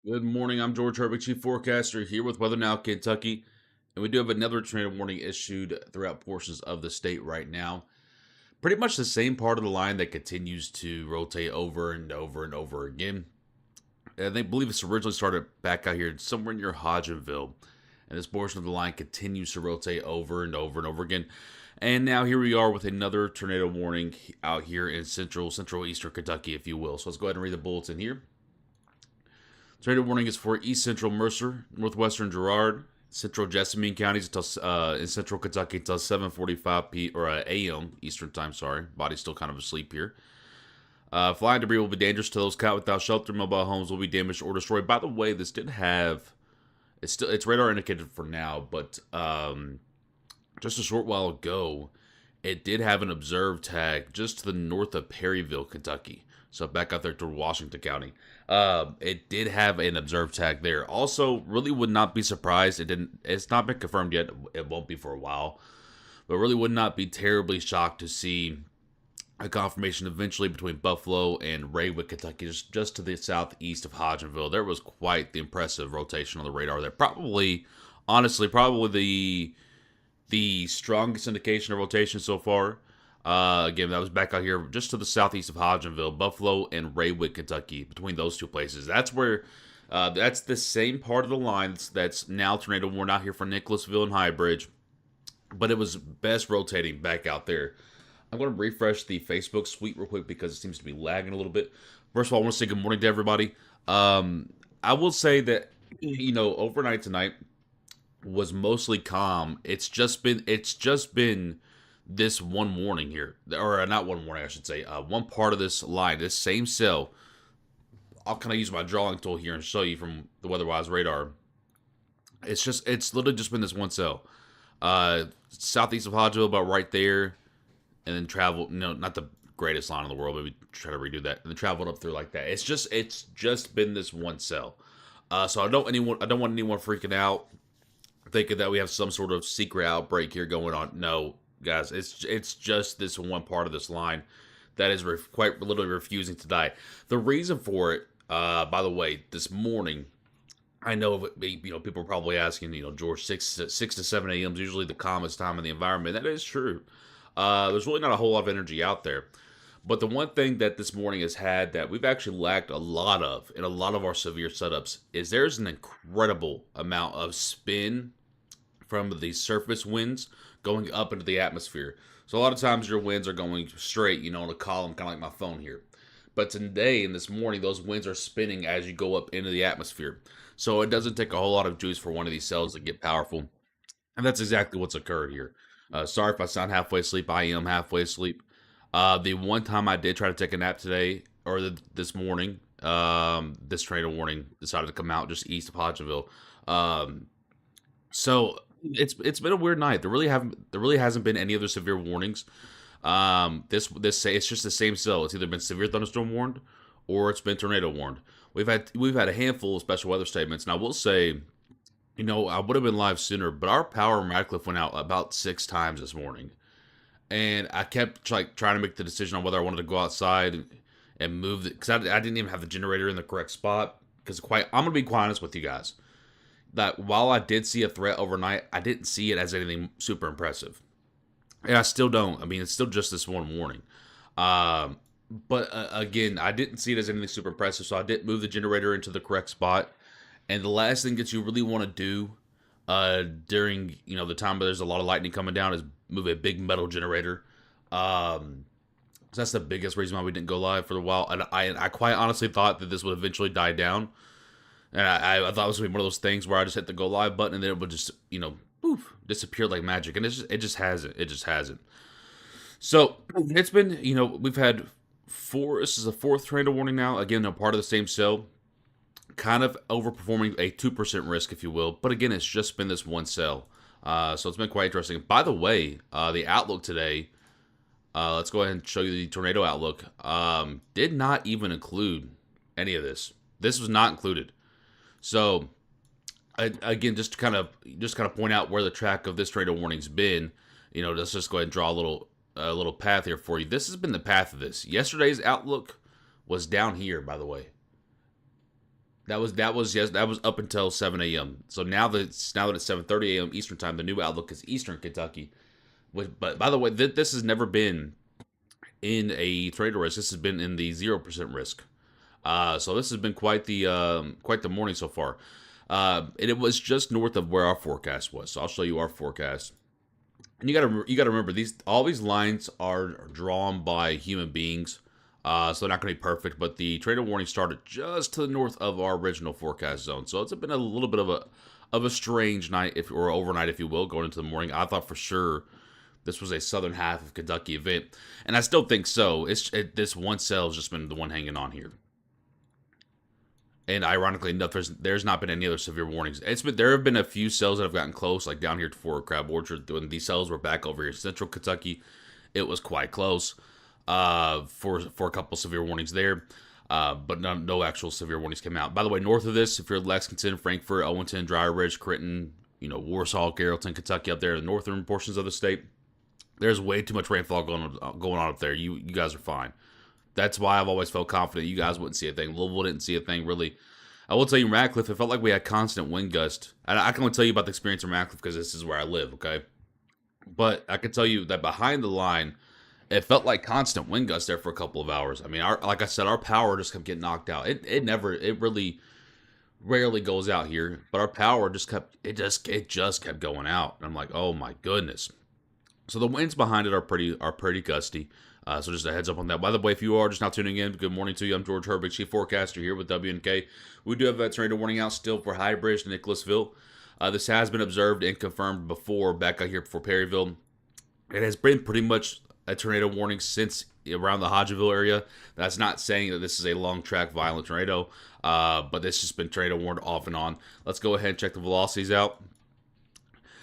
Good morning. I'm George Herbig, Chief Forecaster, here with Weather Now, Kentucky. And we do have another tornado warning issued throughout portions of the state right now. Pretty much the same part of the line that continues to rotate over and over and over again. And they believe it's originally started back out here somewhere near Hodgenville. And this portion of the line continues to rotate over and over and over again. And now here we are with another tornado warning out here in central eastern Kentucky, if you will. So let's go ahead and read the bulletin here. Tornado warning is for east central Mercer, northwestern Girard, central Jessamine counties until in central Kentucky until 7:45 a.m. Eastern time. Sorry, body's still kind of asleep here. Flying debris will be dangerous to those caught without shelter. Mobile homes will be damaged or destroyed. By the way, this did have it's radar indicated for now, but just a short while ago, it did have an observed tag just to the north of Perryville, Kentucky. So back out there toward Washington County. It did have an observed tag there. Also, really would not be surprised. It's not been confirmed yet. It won't be for a while. But really would not be terribly shocked to see a confirmation eventually between Buffalo and Raywood, Kentucky, just to the southeast of Hodgenville. There was quite the impressive rotation on the radar there. Honestly, probably the strongest indication of rotation so far. Again, that was back out here just to the southeast of Hodgenville, Buffalo, and Raywood, Kentucky. Between those two places, that's where that's the same part of the line that's now tornado warned out here for Nicholasville and Highbridge, but it was best rotating back out there. I'm going to refresh the Facebook suite real quick because it seems to be lagging a little bit. First of all, I want to say good morning to everybody. I will say that overnight tonight was mostly calm. It's just been this one warning here, or not one warning, I should say, one part of this line, this same cell. I'll kind of use my drawing tool here and show you from the WeatherWise radar. It's literally just been this one cell, southeast of Hodgeville, about right there, and then travel. No, not the greatest line in the world. Maybe try to redo that, and then traveled up through like that. It's just been this one cell. So I don't want anyone freaking out, thinking that we have some sort of secret outbreak here going on. No, guys, it's just this one part of this line that is quite literally refusing to die. The reason for it, by the way, this morning, I know people are probably asking, George, 6 to 7 a.m. is usually the calmest time in the environment. That is true. There's really not a whole lot of energy out there. But the one thing that this morning has had that we've actually lacked a lot of in a lot of our severe setups is there's an incredible amount of spin from the surface winds going up into the atmosphere. So a lot of times your winds are going straight, in a column, kind of like my phone here. But today and this morning, those winds are spinning as you go up into the atmosphere. So it doesn't take a whole lot of juice for one of these cells to get powerful. And that's exactly what's occurred here. Sorry if I sound halfway asleep. I am halfway asleep. The one time I did try to take a nap today, or this morning, this tornado warning decided to come out just east of Hodgenville. So it's been a weird night. There really hasn't been any other severe warnings. This it's just the same cell. It's either been severe thunderstorm warned or it's been tornado warned. We've had a handful of special weather statements, and I will say, I would have been live sooner, but our power in Radcliffe went out about 6 times this morning, and I kept trying to make the decision on whether I wanted to go outside and move it because I didn't even have the generator in the correct spot. Because I'm gonna be quite honest with you guys, that while I did see a threat overnight, I didn't see it as anything super impressive. And I still don't. I mean, it's still just this one warning. But again, I didn't see it as anything super impressive, so I didn't move the generator into the correct spot. And the last thing that you really want to do during the time where there's a lot of lightning coming down is move a big metal generator. So that's the biggest reason why we didn't go live for a while. And I quite honestly thought that this would eventually die down. And I thought it was going to be one of those things where I just hit the go live button and then it would just, poof, disappear like magic. And it just hasn't. It just hasn't. So it's been, we've had this is a fourth tornado warning now. Again, a part of the same cell. Kind of overperforming a 2% risk, if you will. But again, it's just been this one cell. So it's been quite interesting. By the way, the outlook today, let's go ahead and show you the tornado outlook, did not even include any of this. This was not included. So again, just to kind of point out where the track of this tornado warning's been, let's just go ahead and draw a little path here for you. This has been the path of this. Yesterday's outlook was down here, by the way. that was up until 7 a.m. So now that it's 7:30 a.m. Eastern time, the new outlook is Eastern Kentucky. But by the way, this has never been in a trader risk. This has been in the 0% risk. So this has been quite the morning so far. And it was just north of where our forecast was. So I'll show you our forecast. And you gotta remember all these lines are drawn by human beings. So they're not going to be perfect, but the trader warning started just to the north of our original forecast zone. So it's been a little bit of a strange night, or overnight, if you will, going into the morning. I thought for sure this was a southern half of Kentucky event, and I still think so. This one cell has just been the one hanging on here. And ironically enough, there's not been any other severe warnings. There have been a few cells that have gotten close, like down here for Crab Orchard. When these cells were back over here in central Kentucky, it was quite close. For a couple severe warnings there, but no actual severe warnings came out. By the way, north of this, if you're Lexington, Frankfort, Owenston, Dry Ridge, Critton, Warsaw, Carrollton, Kentucky, up there in the northern portions of the state, there's way too much rainfall going on up there. You guys are fine. That's why I've always felt confident you guys wouldn't see a thing. Louisville didn't see a thing really. I will tell you, Radcliffe, it felt like we had constant wind gust. And I can only tell you about the experience in Radcliffe because this is where I live, okay? But I can tell you that behind the line, it felt like constant wind gusts there for a couple of hours. I mean, like I said, our power just kept getting knocked out. It really rarely goes out here, but our power just kept going out. And I'm like, oh my goodness. So the winds behind it are pretty gusty. So just a heads up on that. By the way, if you are just now tuning in, good morning to you. I'm George Herbig, Chief Forecaster here with WNK. We do have a tornado warning out still for High Bridge to Nicholasville. This has been observed and confirmed before back out here before Perryville. It has been pretty much a tornado warning since around the Hodgeville area. That's not saying that this is a long track violent tornado, but this has been tornado warned off and on. Let's go ahead and check the velocities out.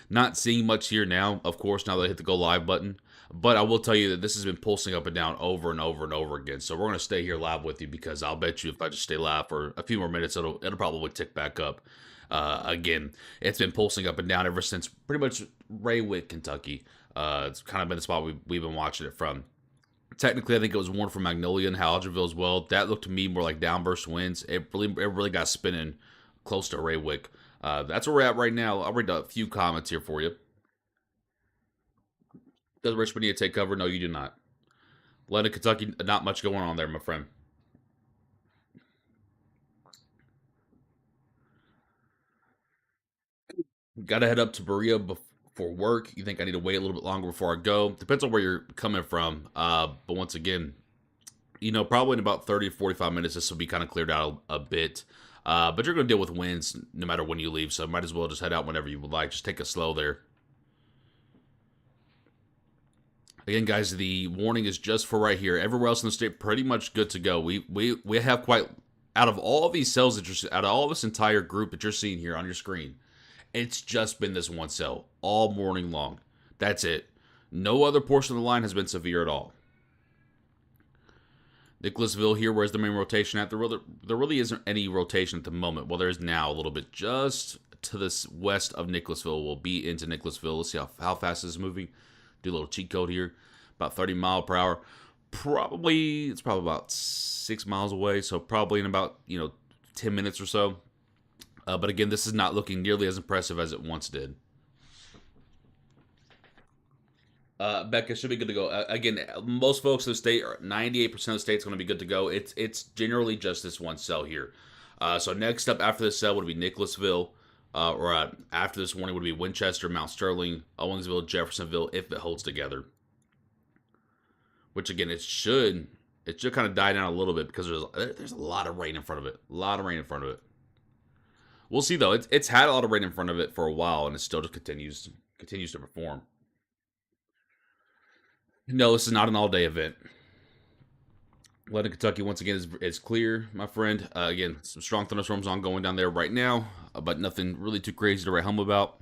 Not seeing much here now, of course, now that I hit the go live button. But I will tell you that this has been pulsing up and down over and over and over again. So we're going to stay here live with you because I'll bet you if I just stay live for a few more minutes, it'll probably tick back up. Again, it's been pulsing up and down ever since pretty much Raywick, Kentucky. It's kind of been the spot we've been watching it from. Technically, I think it was warned from Magnolia and Hodgeville as well. That looked to me more like downburst winds. It really got spinning close to Raywick. That's where we're at right now. I'll read a few comments here for you. Does Richmond need to take cover? No, you do not. London, Kentucky, not much going on there, my friend. Got to head up to Berea for work. You think I need to wait a little bit longer before I go? Depends on where you're coming from. But once again, probably in about 30 to 45 minutes, this will be kind of cleared out a bit. But you're going to deal with winds no matter when you leave, so might as well just head out whenever you would like. Just take it slow there. Again, guys, the warning is just for right here. Everywhere else in the state, pretty much good to go. We have quite, out of all these cells out of all this entire group that you're seeing here on your screen, it's just been this one cell all morning long. That's it. No other portion of the line has been severe at all. Nicholasville here, where's the main rotation at? There really isn't any rotation at the moment. Well, there's now a little bit just to the west of Nicholasville. We'll be into Nicholasville. Let's see how fast this is moving. Do a little cheat code here. About 30 mile per hour. It's probably about 6 miles away, so probably in about 10 minutes or so. But again, this is not looking nearly as impressive as it once did. Becca should be good to go. Again, most folks in the state, 98% of the state is going to be good to go. It's generally just this one cell here. So next up after this cell would be Nicholasville. Or after this warning would be Winchester, Mount Sterling, Owensville, Jeffersonville, if it holds together. Which again, it should kind of die down a little bit because there's a lot of rain in front of it. We'll see though. It's had a lot of rain in front of it for a while, and it still just continues to perform. No, this is not an all-day event. London, Kentucky, once again, is clear, my friend. Again, some strong thunderstorms ongoing down there right now, but nothing really too crazy to write home about.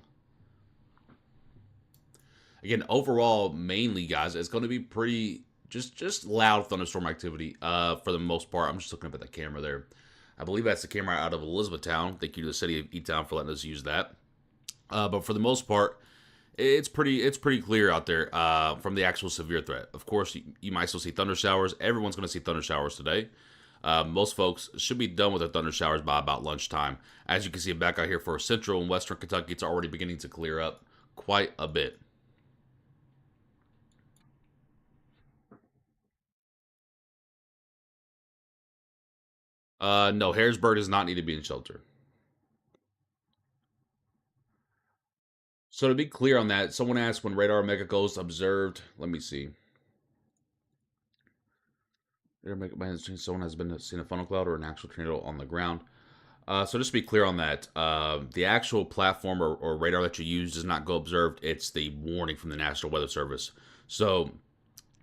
Again, overall, mainly, guys, it's going to be pretty just loud thunderstorm activity for the most part. I'm just looking up at the camera there. I believe that's the camera out of Elizabethtown. Thank you to the city of E-Town for letting us use that. But for the most part, it's pretty clear out there from the actual severe threat. Of course, you might still see thunder showers. Everyone's going to see thunder showers today. Most folks should be done with their thunder showers by about lunchtime. As you can see back out here for central and western Kentucky, it's already beginning to clear up quite a bit. No, Harrisburg does not need to be in shelter. So to be clear on that, someone asked when radar mega ghost observed. Let me see. Someone has been seen a funnel cloud or an actual tornado on the ground. So just to be clear on that, the actual platform or radar that you use does not go observed. It's the warning from the National Weather Service. So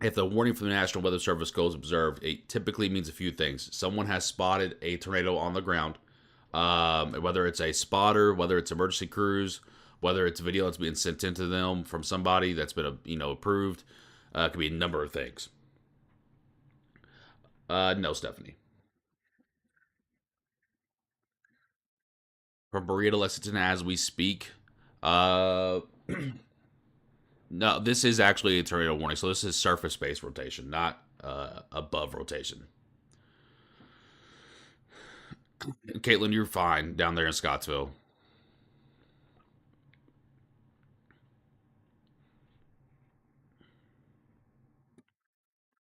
if the warning from the National Weather Service goes observed, it typically means a few things. Someone has spotted a tornado on the ground, whether it's a spotter, whether it's emergency crews, whether it's video that's being sent into them from somebody that's been approved. It could be a number of things. No, Stephanie. From Berea to Lexington as we speak. Uh, no, this is actually a tornado warning. So this is surface based rotation, not above rotation. Caitlin, you're fine down there in Scottsville.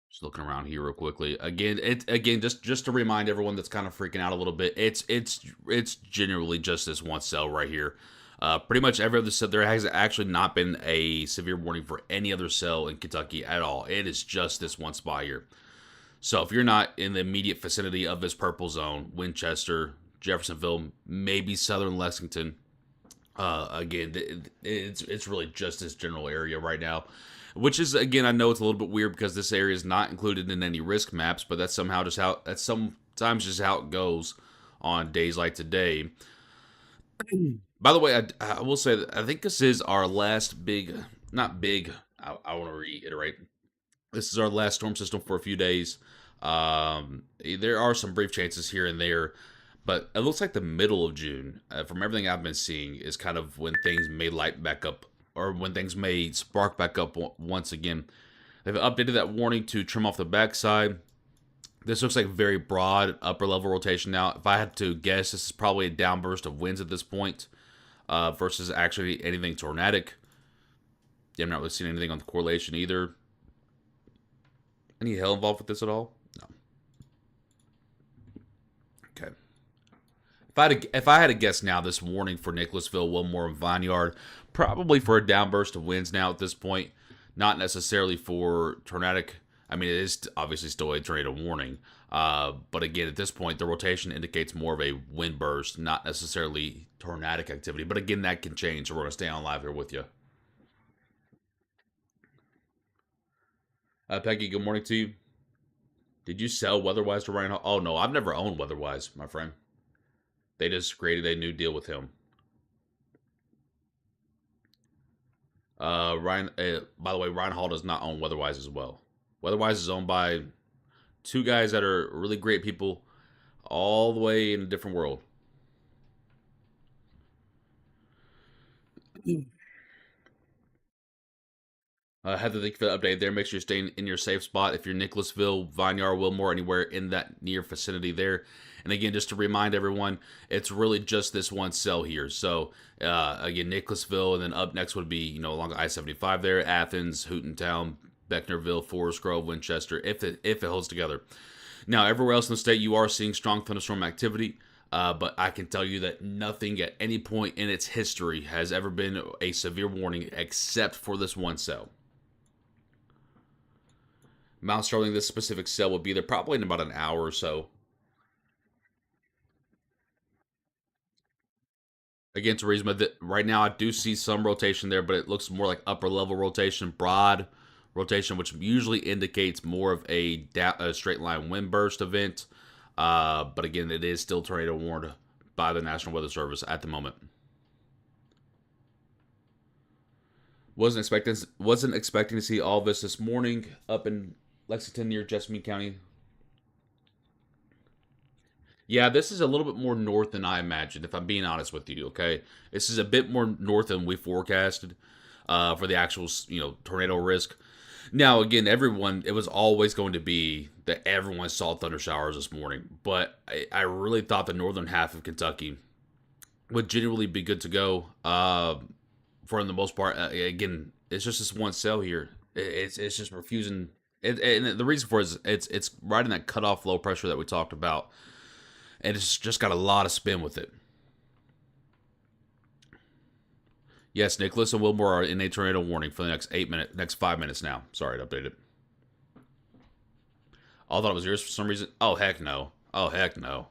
Just looking around here real quickly. Again, just to remind everyone that's kind of freaking out a little bit. It's genuinely just this one cell right here. Pretty much every other cell. There has actually not been a severe warning for any other cell in Kentucky at all. It is just this one spot here. So if you're not in the immediate vicinity of this purple zone, Winchester, Jeffersonville, maybe Southern Lexington, again, it's really just this general area right now, which is again I know it's a little bit weird because this area is not included in any risk maps, but that's sometimes just how it goes on days like today. By the way, I will say that I think this is our last big, not big. I want to reiterate, this is our last storm system for a few days. There are some brief chances here and there, but it looks like the middle of June, from everything I've been seeing, is kind of when things may light back up, or when things may spark back up once again. They've updated that warning to trim off the backside. This looks like very broad upper level rotation now. If I had to guess, this is probably a downburst of winds at this point, versus actually anything tornadic. Yeah, I'm not really seeing anything on the correlation either. Any hail involved with this at all? No. Okay. If I had to guess now, this warning for Nicholasville, Wilmore, and Vineyard, probably for a downburst of winds now at this point, not necessarily for tornadic. I mean, it is obviously still a tornado warning, but again, at this point, the rotation indicates more of a wind burst, not necessarily tornadic activity. But again, that can change, so we're going to stay on live here with you. Peggy, good morning to you. Did you sell Weatherwise to Ryan Hall? Oh no, I've never owned Weatherwise, my friend. They just created a new deal with him. Ryan. By the way, Ryan Hall does not own Weatherwise as well. Weatherwise is owned by two guys that are really great people, all the way in a different world. Heather, thank you for the update there. Make sure you're staying in your safe spot. If you're Nicholasville, Vineyard, Wilmore, anywhere in that near vicinity there. And again, just to remind everyone, it's really just this one cell here. So again, Nicholasville, and then up next would be along I-75 there, Athens, Hootentown, Becknerville, Forest Grove, Winchester, if it holds together. Now, everywhere else in the state, you are seeing strong thunderstorm activity. But I can tell you that nothing at any point in its history has ever been a severe warning except for this one cell. Mount Sterling, this specific cell will be there probably in about an hour or so. Again, Turisma, right now I do see some rotation there, but it looks more like upper level rotation, broad rotation, which usually indicates more of a straight line wind burst event. But again, it is still tornado warned by the National Weather Service at the moment. Wasn't expecting to see all this morning up in Lexington near Chesapeake County. Yeah, this is a little bit more north than I imagined, if I'm being honest with you, okay? This is a bit more north than we forecasted for the actual, tornado risk. Now, again, everyone, it was always going to be that everyone saw thunder showers this morning, but I really thought the northern half of Kentucky would genuinely be good to go. For the most part, again, it's just this one cell here. It's just refusing. And the reason for it is it's right in that cutoff low pressure that we talked about, and it's just got a lot of spin with it. Yes, Nicholas and Wilmore are in a tornado warning for the next 5 minutes now. Sorry to update it. I thought it was yours for some reason. Oh heck no. Oh heck no.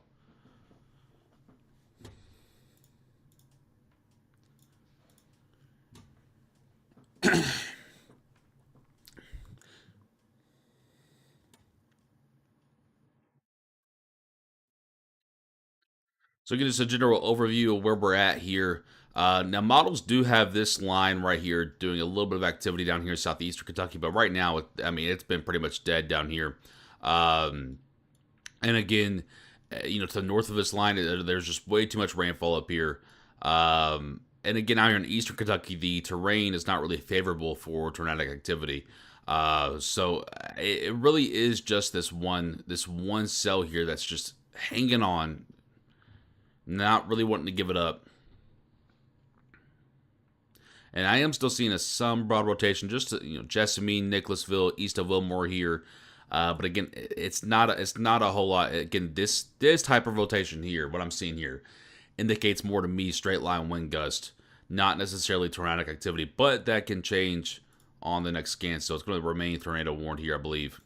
So, give us a general overview of where we're at here. Now, models do have this line right here doing a little bit of activity down here in southeastern Kentucky, but right now, I mean, it's been pretty much dead down here. Um, and again, to the north of this line, there's just way too much rainfall up here. And again, out here in eastern Kentucky, the terrain is not really favorable for tornadic activity. So it really is just this one cell here that's just hanging on, not really wanting to give it up. And I am still seeing some broad rotation, just to, Jessamine, Nicholasville, east of Wilmore here. But again, it's not a whole lot. Again, this type of rotation here, what I'm seeing here, indicates more to me straight line wind gust, not necessarily tornadic activity. But that can change on the next scan, so it's going to remain tornado warned here, I believe.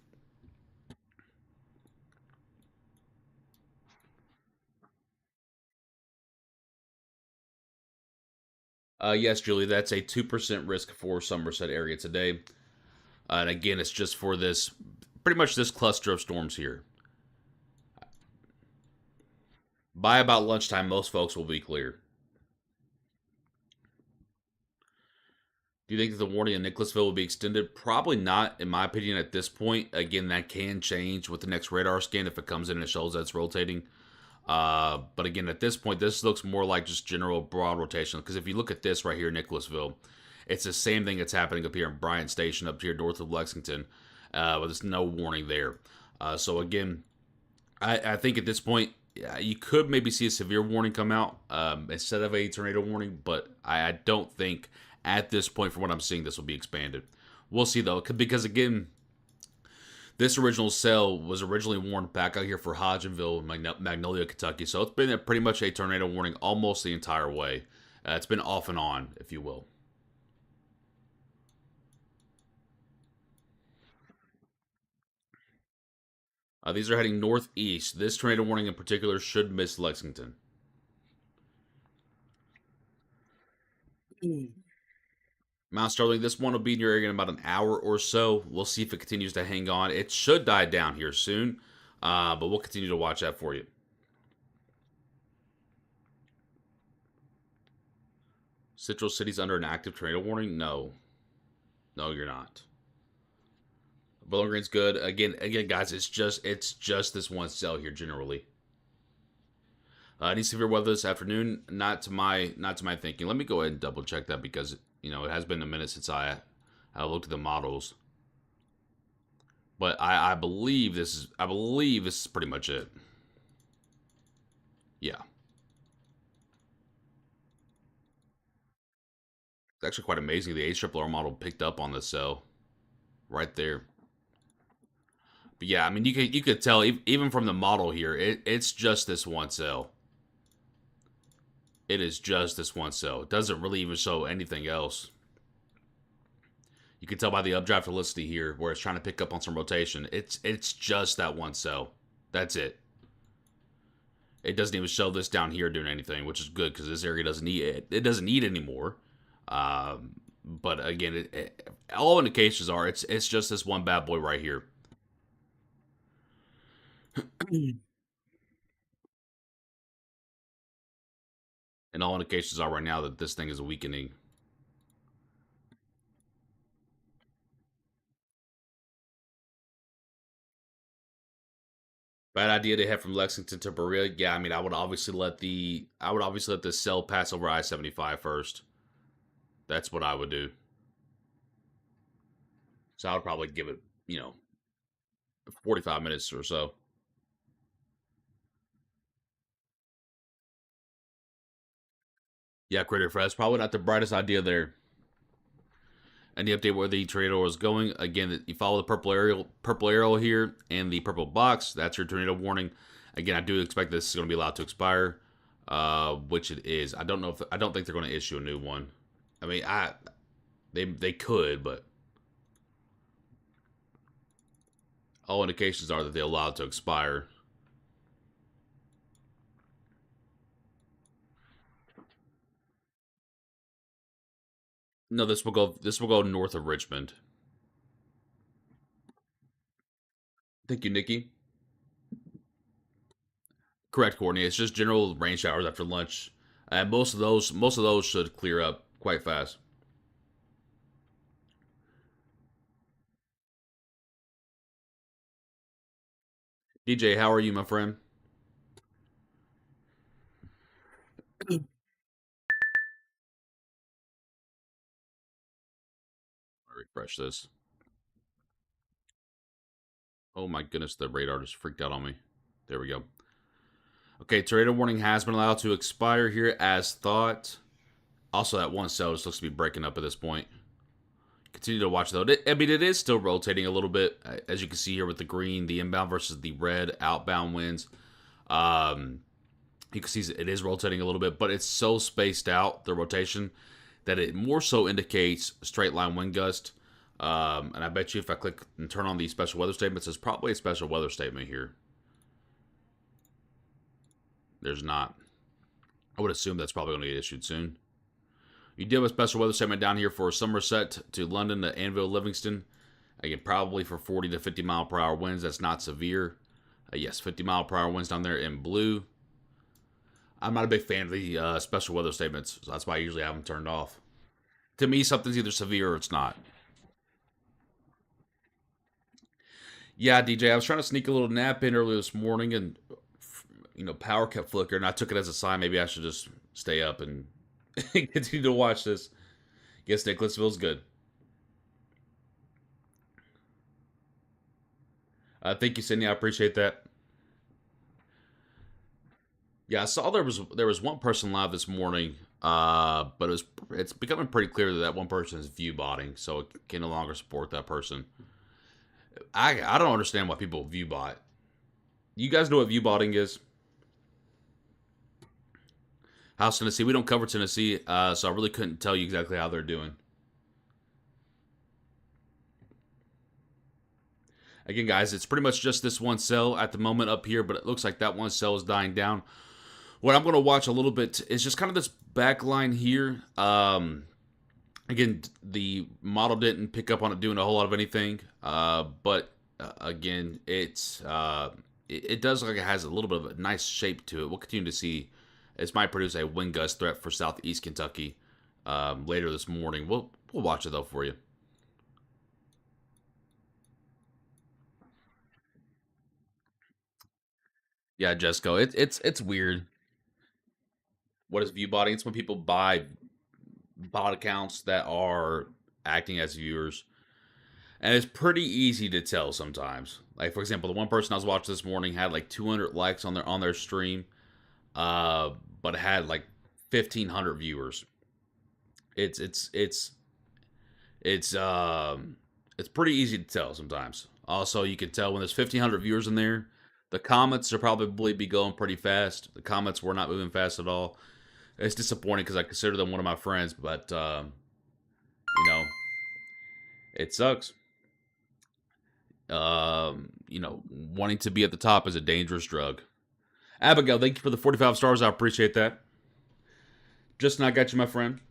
Yes, Julie, that's a 2% risk for Somerset area today. And again, it's just for this, pretty much this cluster of storms here. By about lunchtime, most folks will be clear. Do you think that the warning in Nicholasville will be extended? Probably not, in my opinion, at this point. Again, that can change with the next radar scan if it comes in and it shows that it's rotating. But again, at this point, this looks more like just general broad rotation. Because if you look at this right here in Nicholasville, it's the same thing that's happening up here in Bryant Station, up here north of Lexington. But there's no warning there. So again, I think at this point, yeah, you could maybe see a severe warning come out instead of a tornado warning. But I don't think at this point, from what I'm seeing, this will be expanded. We'll see though, because again, this original cell was originally warned back out here for Hodgenville, Magnolia, Kentucky. So it's been pretty much a tornado warning almost the entire way. It's been off and on, if you will. These are heading northeast. This tornado warning in particular should miss Lexington. Mount Sterling, this one will be in your area in about an hour or so. We'll see if it continues to hang on. It should die down here soon, but we'll continue to watch that for you. Central City's under an active tornado warning? No. No, you're not. Bowling Green's good. Again, guys, it's just this one cell here generally. Any severe weather this afternoon? Not to my thinking. Let me go ahead and double check that because it has been a minute since I looked at the models. But I believe this is pretty much it. Yeah, it's actually quite amazing. The ARRR model picked up on this cell right there. But yeah, I mean you could tell even from the model here, it's just this one cell. It is just this one cell. It doesn't really even show anything else. You can tell by the updraft velocity here, where it's trying to pick up on some rotation. It's just that one cell. That's it. It doesn't even show this down here doing anything, which is good because this area doesn't need it. It doesn't need anymore. But again, all indications are it's just this one bad boy right here. And all indications are right now that this thing is weakening. Bad idea to head from Lexington to Berea. Yeah, I mean, I would obviously let the cell pass over I-75 first. That's what I would do. So I would probably give it, 45 minutes or so. Yeah, Crater Fresh, probably not the brightest idea there. Any update where the tornado is going? Again, you follow the purple arrow here, and the purple box. That's your tornado warning. Again, I do expect this is going to be allowed to expire, which it is. I don't know if I don't think they're going to issue a new one. I mean, they could, but all indications are that they allow it to expire. No, this will go. This will go north of Richmond. Thank you, Nikki. Correct, Courtney. It's just general rain showers after lunch. And most of those should clear up quite fast. DJ, how are you, my friend? Refresh this. Oh my goodness, the radar just freaked out on me. There we go. Okay, tornado warning has been allowed to expire here as thought. Also, that one cell just looks to be breaking up at this point. Continue to watch though. I mean, it is still rotating a little bit, as you can see here with the green, the inbound versus the red outbound winds. Um, you can see it is rotating a little bit, but it's so spaced out, the rotation, that it more so indicates straight line wind gust. And I bet you if I click and turn on the special weather statements, there's probably a special weather statement here. There's not. I would assume that's probably going to get issued soon. You do have a special weather statement down here for Somerset to London to Anvil, Livingston. Again, probably for 40 to 50 mile per hour winds. That's not severe. Yes, 50 mile per hour winds down there in blue. I'm not a big fan of the special weather statements, so that's why I usually have them turned off. To me, something's either severe or it's not. Yeah, DJ, I was trying to sneak a little nap in early this morning, and power kept flickering. I took it as a sign maybe I should just stay up and continue to watch this. Guess Nicholas feels good. Thank you, Sydney. I appreciate that. Yeah, I saw there was one person live this morning, but it's becoming pretty clear that one person is view botting, so it can no longer support that person. I don't understand why people view bot. You guys know what view botting is? House Tennessee. We don't cover Tennessee, so I really couldn't tell you exactly how they're doing. Again, guys, it's pretty much just this one cell at the moment up here, but it looks like that one cell is dying down. What I'm going to watch a little bit is just kind of this back line here. Again, the model didn't pick up on it doing a whole lot of anything, but again, it does look like it has a little bit of a nice shape to it. We'll continue to see. This might produce a wind gust threat for southeast Kentucky later this morning. We'll watch it though for you. Yeah, Jesco, it's weird. What is view botting? It's when people buy bot accounts that are acting as viewers, and it's pretty easy to tell sometimes. Like for example, the one person I was watching this morning had like 200 likes on their stream, but it had like 1,500 viewers. It's it's it's it's pretty easy to tell sometimes. Also, you can tell when there's 1,500 viewers in there. The comments will probably be going pretty fast. The comments were not moving fast at all. It's disappointing because I consider them one of my friends, but you know, it sucks. Wanting to be at the top is a dangerous drug. Abigail, thank you for the 45 stars. I appreciate that. Just not got you, my friend.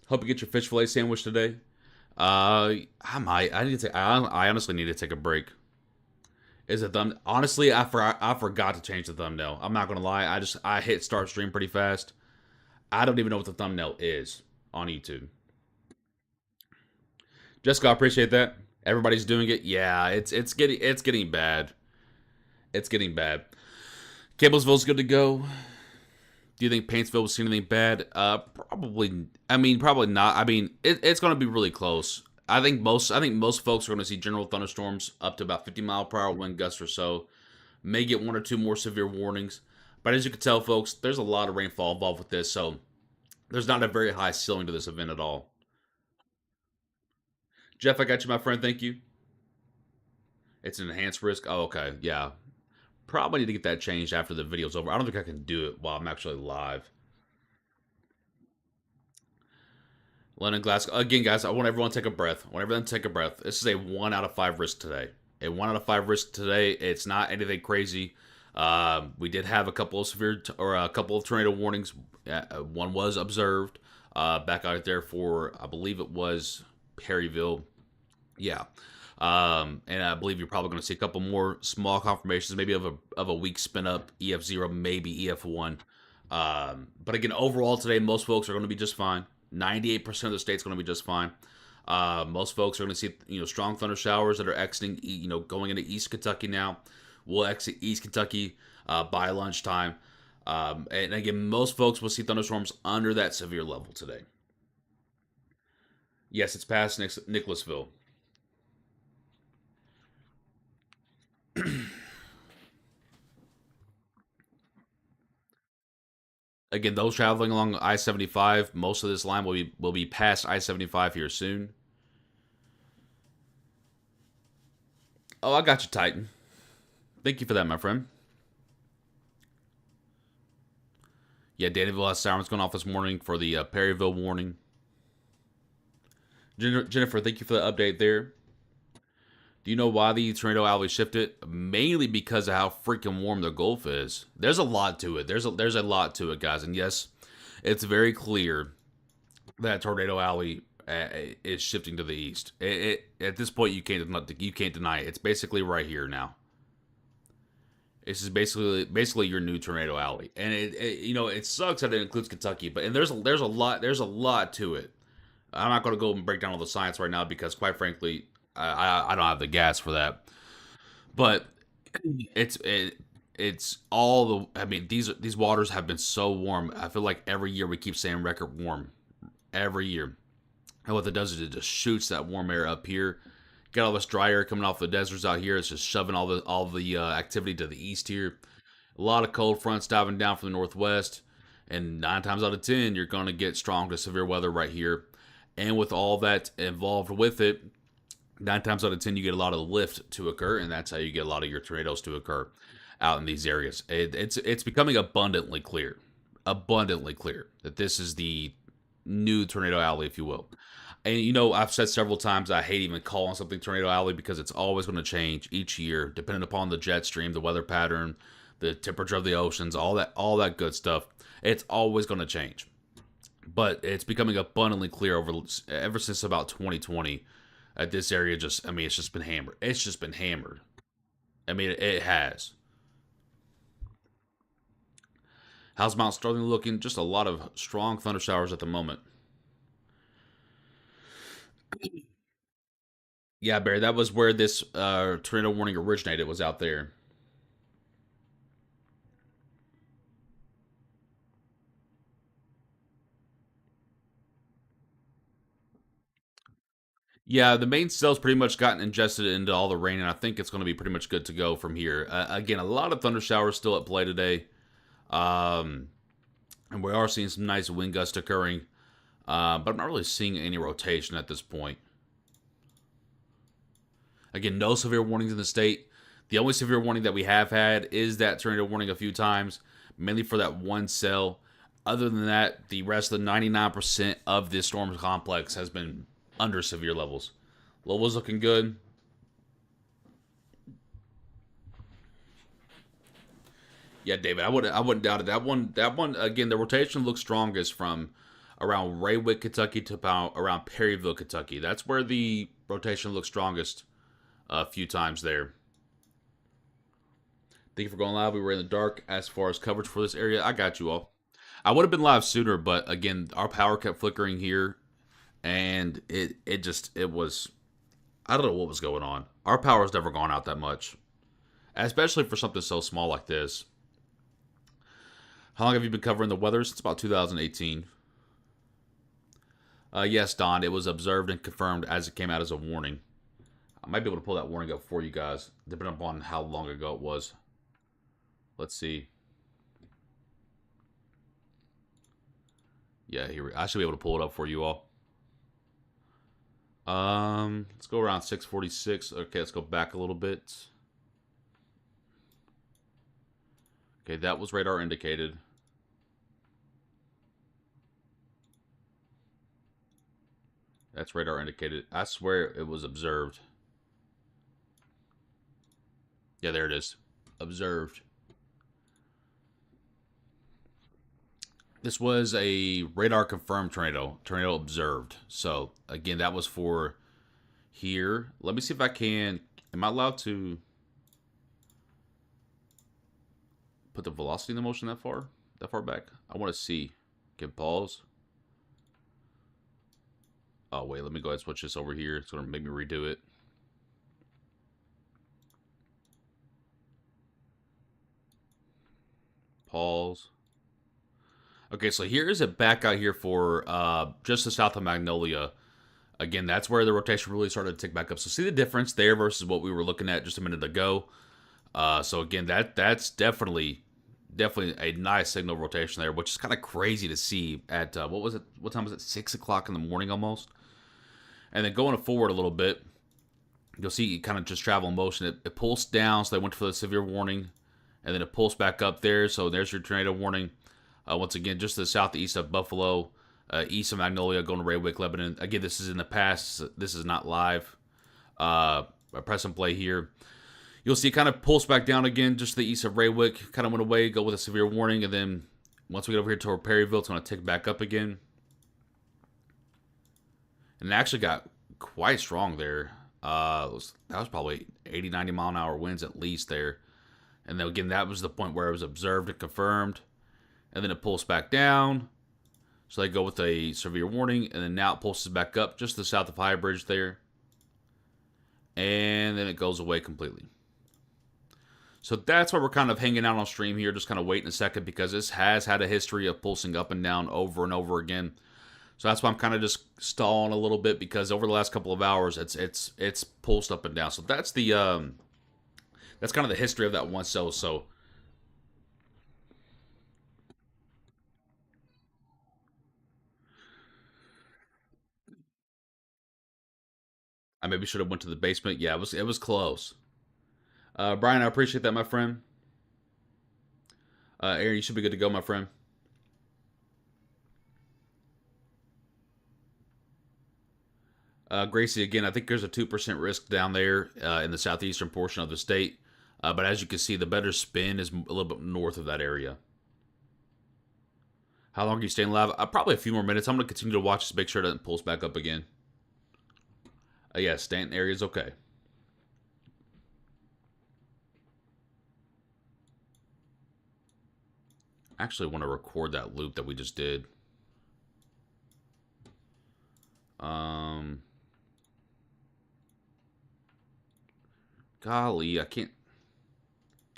Hope you get your fish fillet sandwich today. I might. I need to. I honestly need to take a break. Is a thumb? Honestly, I forgot to change the thumbnail. I'm not gonna lie. I hit start stream pretty fast. I don't even know what the thumbnail is on YouTube. Jessica, I appreciate that. Everybody's doing it. Yeah, it's getting bad. It's getting bad. Cablesville's good to go. Do you think Paintsville was seeing anything bad? Probably. I mean, probably not. I mean, it's going to be really close. I think most folks are going to see general thunderstorms up to about 50-mile-per-hour wind gusts or so. May get one or two more severe warnings, but as you can tell, folks, there's a lot of rainfall involved with this, so there's not a very high ceiling to this event at all. Jeff, I got you, my friend. Thank you. It's an enhanced risk. Oh, okay, yeah. Probably need to get that changed after the video's over. I don't think I can do it while I'm actually live. London, Glasgow. Again, guys, I want everyone to take a breath. I want everyone to take a breath. This is a 1 out of 5 risk today. A 1 out of 5 risk today. It's not anything crazy. We did have a couple of or a couple of tornado warnings. One was observed back out there for, I believe it was Perryville. Yeah. And I believe you're probably going to see a couple more small confirmations, maybe of a weak spin up, EF0, maybe EF1. But again, overall today, most folks are going to be just fine. 98% of the state's going to be just fine. Most folks are going to see strong thunder showers that are exiting, going into East Kentucky now. We'll exit East Kentucky by lunchtime. And again, most folks will see thunderstorms under that severe level today. Yes, it's past Nicholasville. Again, those traveling along I-75, most of this line will be past I-75 here soon. Oh, I got you, Titan. Thank you for that, my friend. Yeah, Danville has sirens going off this morning for the Perryville warning. Jennifer, thank you for the update there. Do you know why the tornado alley shifted? Mainly because of how freaking warm the Gulf is. There's a lot to it. There's a lot to it, guys. And yes, it's very clear that tornado alley is shifting to the east. At this point, you can't deny it. It's basically right here now. This is basically your new tornado alley, and it sucks that it includes Kentucky, but there's a lot to it. I'm not going to go and break down all the science right now because, quite frankly, I don't have the gas for that. But it's all the. I mean, these waters have been so warm. I feel like every year we keep saying record warm, every year. And what it does is it just shoots that warm air up here. Got all this dry air coming off the deserts out here. It's just shoving all the activity to the east here. A lot of cold fronts diving down from the northwest, and 9 times out of 10, you're going to get strong to severe weather right here. And with all that involved with it, 9 times out of 10, you get a lot of lift to occur, and that's how you get a lot of your tornadoes to occur out in these areas. It's becoming abundantly clear that this is the new tornado alley, if you will. And I've said several times I hate even calling something tornado alley because it's always going to change each year, depending upon the jet stream, the weather pattern, the temperature of the oceans, all that good stuff. It's always going to change. But it's becoming abundantly clear ever since about 2020 that this area it's just been hammered. It's just been hammered. I mean, it has. How's Mount Sterling looking? Just a lot of strong thunder showers at the moment. Yeah, Barry, that was where this tornado warning originated, was out there. Yeah, the main cell's pretty much gotten ingested into all the rain, and I think it's going to be pretty much good to go from here. Again, a lot of thunder showers still at play today. And we are seeing some nice wind gusts occurring. But I'm not really seeing any rotation at this point. Again, no severe warnings in the state. The only severe warning that we have had is that tornado warning a few times, mainly for that one cell. Other than that, the rest of the 99% of this storm complex has been under severe levels. Lowell's looking good. Yeah, David, I wouldn't doubt it. That one again, the rotation looks strongest from around Raywick, Kentucky to about around Perryville, Kentucky. That's where the rotation looks strongest a few times there. Thank you for going live. We were in the dark as far as coverage for this area. I got you all. I would have been live sooner, but again, our power kept flickering here, and it was, I don't know what was going on. Our power's never gone out that much, especially for something so small like this. How long have you been covering the weather? Since about 2018. Yes, Don, it was observed and confirmed as it came out as a warning. I might be able to pull that warning up for you guys, depending upon how long ago it was. Let's see. Yeah, here I should be able to pull it up for you all. Let's go around 6:46. Okay, let's go back a little bit. Okay, that was radar indicated. That's radar indicated. I swear it was observed. Yeah, there it is. Observed. This was a radar confirmed tornado. Tornado observed. So, again, that was for here. Let me see if I can. Am I allowed to put the velocity in the motion that far? That far back? I want to see. Okay, pause. Oh, wait. Let me go ahead and switch this over here. It's going to make me redo it. Pause. Okay, so here is it back out here for just the south of Magnolia. Again, that's where the rotation really started to tick back up. So see the difference there versus what we were looking at just a minute ago. So again, that's definitely a nice signal rotation there, which is kind of crazy to see at what was it? What time was it? 6 o'clock in the morning almost. And then going forward a little bit, you'll see it kind of just travel in motion. It pulsed down, so they went for the severe warning, and then it pulsed back up there. So there's your tornado warning. Once again, just to the southeast of Buffalo, east of Magnolia, going to Raywick, Lebanon. Again, this is in the past. This is not live. I press and play here. You'll see it kind of pulse back down again, just to the east of Raywick. Kind of went away, go with a severe warning, and then once we get over here toward Perryville, it's going to tick back up again. And it actually got quite strong there. That was probably 80, 90 mile an hour winds at least there. And then again, that was the point where it was observed and confirmed. And then it pulls back down. So they go with a severe warning, and then now it pulses back up just to the south of High Bridge there. And then it goes away completely. So that's why we're kind of hanging out on stream here, just kind of waiting a second, because this has had a history of pulsing up and down over and over again. So that's why I'm kind of just stalling a little bit, because over the last couple of hours, it's pulsed up and down. So that's the that's kind of the history of that one cell. So I maybe should have went to the basement. Yeah, it was close. Brian, I appreciate that, my friend. Aaron, you should be good to go, my friend. Gracie, again, I think there's a 2% risk down there in the southeastern portion of the state. But as you can see, the better spin is a little bit north of that area. How long are you staying live? Probably a few more minutes. I'm going to continue to watch this, make sure it doesn't pulse back up again. Yeah, Stanton area is okay. I actually want to record that loop that we just did. Golly, I can't.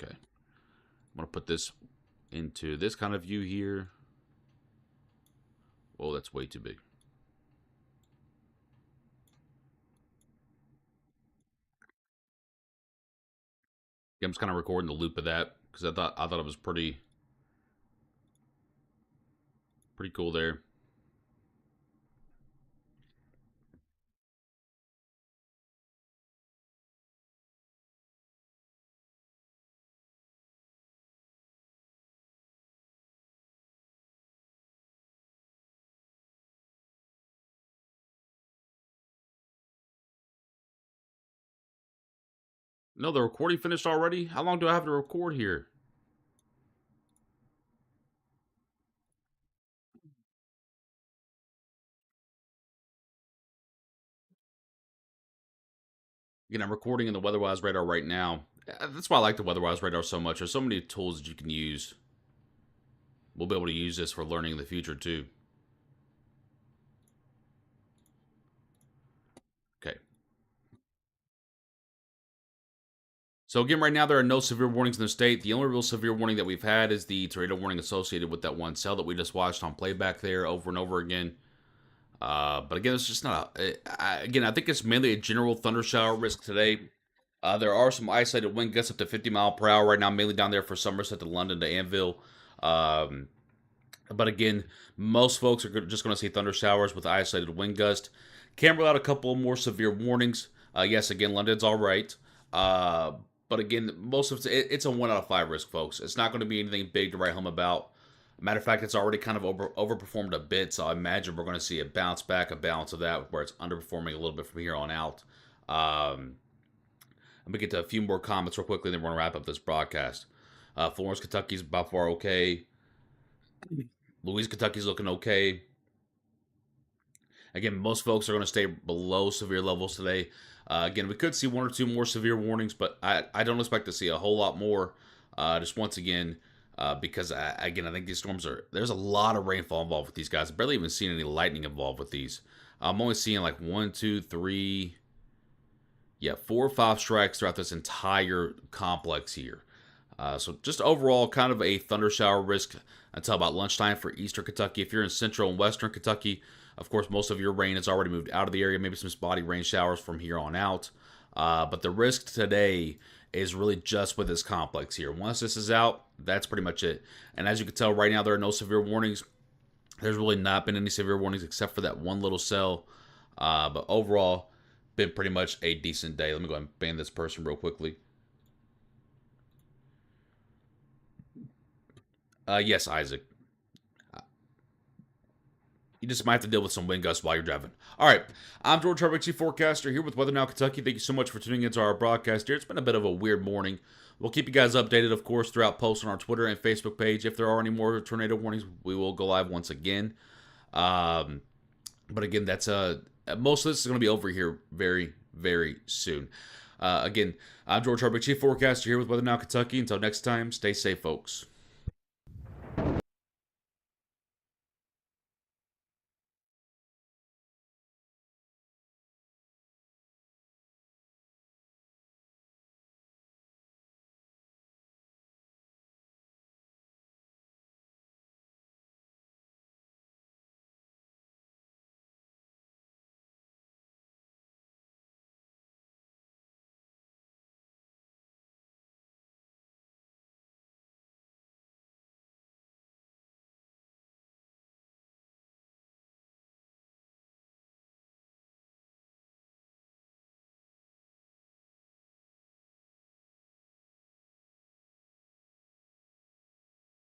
Okay. I'm going to put this into this kind of view here. Oh, that's way too big. I'm just kind of recording the loop of that because I thought it was pretty cool there. No, the recording finished already? How long do I have to record here? Again, I'm recording in the WeatherWise radar right now. That's why I like the WeatherWise radar so much. There's so many tools that you can use. We'll be able to use this for learning in the future too. Okay. So again, right now there are no severe warnings in the state. The only real severe warning that we've had is the tornado warning associated with that one cell that we just watched on playback there over and over again. But again, it's just not. Again, I think it's mainly a general thunder shower risk today. There are some isolated wind gusts up to 50 mile per hour right now, mainly down there for Somerset to London to Anvil. Um, but again, most folks are just going to see thunder showers with isolated wind gust. Can't rule out a couple more severe warnings. Yes, again, London's all right. But again, most of it's a 1 out of 5 risk, folks. It's not going to be anything big to write home about. Matter of fact, it's already kind of overperformed a bit, so I imagine we're going to see a bounce back, a balance of that, where it's underperforming a little bit from here on out. Let me get to a few more comments real quickly, and then we're going to wrap up this broadcast. Florence, Kentucky's by far okay. Louise, Kentucky's looking okay. Again, most folks are going to stay below severe levels today. Again, we could see 1 or 2 more severe warnings, but I don't expect to see a whole lot more. Just once again, because I think these storms there's a lot of rainfall involved with these guys. I've barely even seen any lightning involved with these. I'm only seeing like 1, 2, 3, 4 or 5 strikes throughout this entire complex here. So just overall, kind of a thunder shower risk until about lunchtime for eastern Kentucky. If you're in central and western Kentucky, of course, most of your rain has already moved out of the area. Maybe some spotty rain showers from here on out. But the risk today is really just with this complex here. Once this is out, that's pretty much it. And as you can tell right now, there are no severe warnings. There's really not been any severe warnings except for that one little cell. But overall, been pretty much a decent day. Let me go ahead and ban this person real quickly. Yes, Isaac. You just might have to deal with some wind gusts while you're driving. All right, I'm George Herbig, Chief Forecaster, here with Weather Now Kentucky. Thank you so much for tuning into our broadcast here. It's been a bit of a weird morning. We'll keep you guys updated, of course, throughout posts on our Twitter and Facebook page. If there are any more tornado warnings, we will go live once again. But again, that's most of this is going to be over here very, very soon. Again, I'm George Herbig, Chief Forecaster, here with Weather Now Kentucky. Until next time, stay safe, folks.